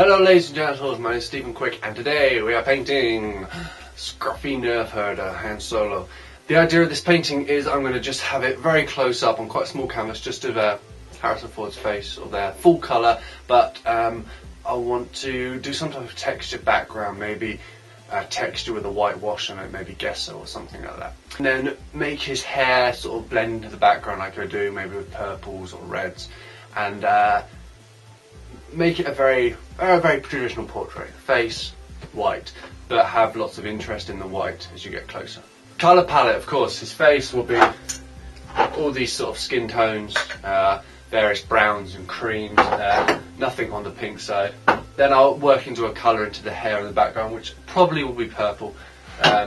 Hello ladies and gentlemen, my name is Stephen Quick and today we are painting Scruffy Nerf Herder Han Solo. The idea of this painting is I'm going to just have it very close up on quite a small canvas, just of Harrison Ford's face or their full colour, but I want to do some type of texture background, maybe texture with a whitewash on it, maybe gesso or something like that. And then make his hair sort of blend into the background like I do, maybe with purples or reds, and make it a very traditional portrait. Face white, but have lots of interest in the white as you get closer. Colour palette, of course, his face will be all these sort of skin tones, various browns and creams, nothing on the pink side. Then I'll work into a colour into the hair in the background, which probably will be purple,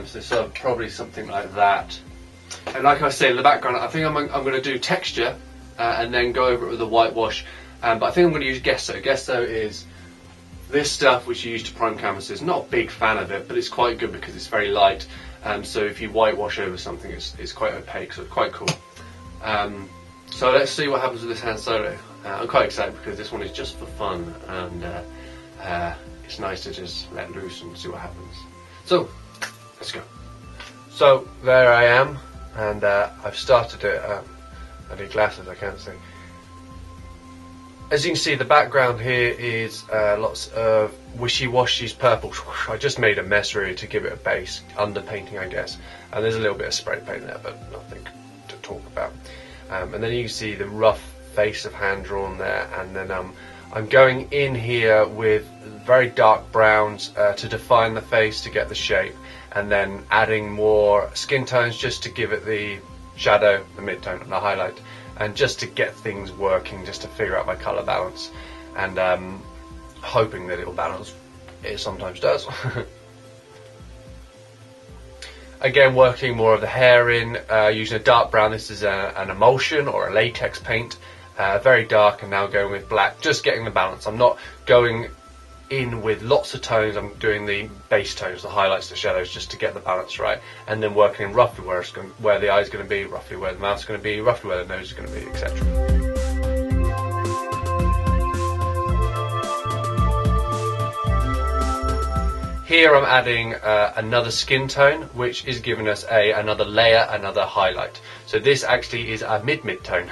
so probably something like that. And like I say, in the background, I think I'm going to do texture and then go over it with a whitewash. But I think I'm going to use gesso. Gesso is this stuff which you use to prime canvases. Not a big fan of it, but it's quite good because it's very light. So if you whitewash over something, it's quite opaque, so it's quite cool. So let's see what happens with this Han Solo. I'm quite excited because this one is just for fun, and it's nice to just let loose and see what happens. So let's go. So there I am, and I've started it. I need glasses, I can't see. As you can see, the background here is lots of wishy-washy purple. I just made a mess really to give it a base, underpainting I guess. And there's a little bit of spray paint there, but nothing to talk about. And then you can see the rough face of hand drawn there. And then I'm going in here with very dark browns to define the face, to get the shape. And then adding more skin tones just to give it the shadow, the mid-tone and the highlight. And just to get things working, just to figure out my colour balance, and hoping that it will balance. It sometimes does. Again, working more of the hair in, using a dark brown. This is an emulsion or a latex paint, very dark, and now going with black, just getting the balance. I'm not going in with lots of tones, I'm doing the base tones, the highlights, the shadows, just to get the balance right, and then working roughly where the eye's going to be, roughly where the mouth's going to be, roughly where the nose is going to be, etc. Here I'm adding another skin tone, which is giving us another layer, another highlight. So this actually is a mid-tone.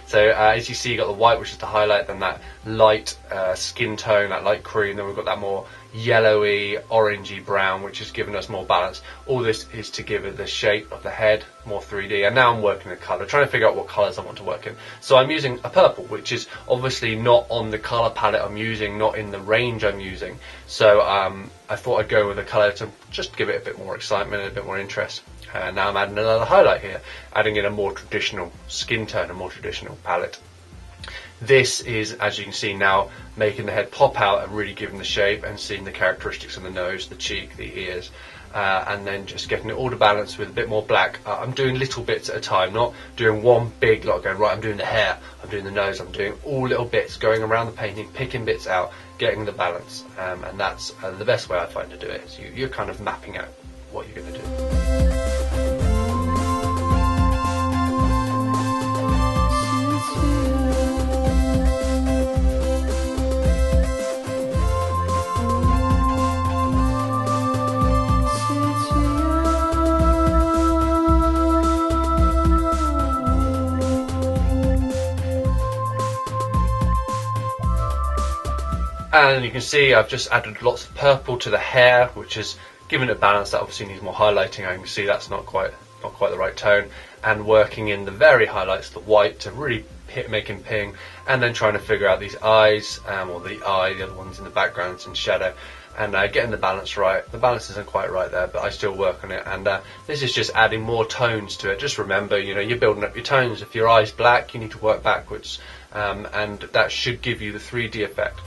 So as you see, you've got the white, which is the highlight, then that light skin tone, that light cream, then we've got that more yellowy, orangey brown, which is giving us more balance. All this is to give it the shape of the head, more 3D, and now I'm working the colour, trying to figure out what colours I want to work in. So I'm using a purple, which is obviously not on the colour palette I'm using, not in the range I'm using. So I thought I'd go with a colour to just give it a bit more excitement and a bit more interest. Now I'm adding another highlight here, adding in a more traditional skin tone, a more traditional palette. This is, as you can see now, making the head pop out and really giving the shape and seeing the characteristics of the nose, the cheek, the ears, and then just getting it all to balance with a bit more black. I'm doing little bits at a time, not doing one big lot going, right, I'm doing the hair, I'm doing the nose, I'm doing all little bits, going around the painting, picking bits out, getting the balance, and that's the best way I find to do it. So you're kind of mapping out what you're going to do. And you can see I've just added lots of purple to the hair, which is giving it a balance. That obviously needs more highlighting. I can see that's not quite the right tone. And working in the very highlights, the white, to really make him ping. And then trying to figure out these eyes, or the eye, the other ones in the background, it's in shadow. And getting the balance right. The balance isn't quite right there, but I still work on it. And this is just adding more tones to it. Just remember, you know, you're building up your tones. If your eye's black, you need to work backwards. And that should give you the 3D effect.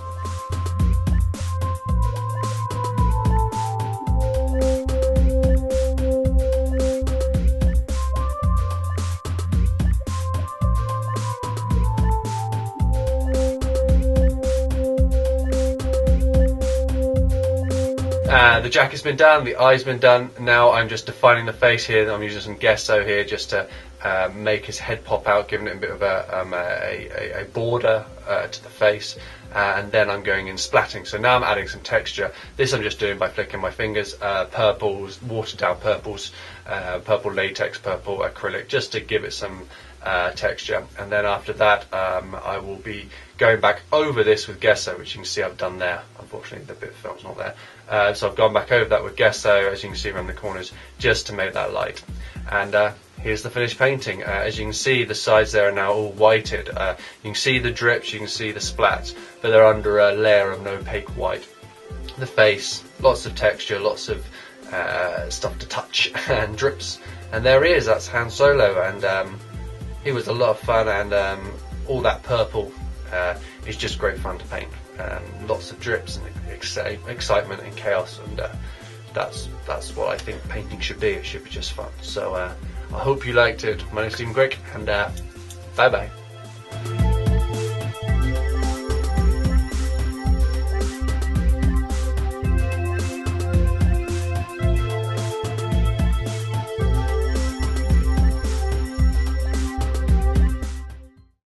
The jacket's been done, the eye's been done. Now I'm just defining the face here. I'm using some gesso here just to make his head pop out, giving it a bit of a border to the face, and then I'm going in splatting. So now I'm adding some texture. This I'm just doing by flicking my fingers, purples, watered down purples, purple latex, purple acrylic, just to give it some texture. And then after that I will be going back over this with gesso, which you can see I've done there. Unfortunately the bit of film's not there, so I've gone back over that with gesso, as you can see around the corners, just to make that light. And here's the finished painting. As you can see, the sides there are now all whited. You can see the drips, you can see the splats, but they're under a layer of an opaque white. The face, lots of texture, lots of stuff to touch and drips. And there he is, that's Han Solo, and he was a lot of fun, and all that purple is just great fun to paint. Lots of drips and excitement and chaos, and that's what I think painting should be. It should be just fun. So I hope you liked it. My name's Stephen Quick, and bye bye.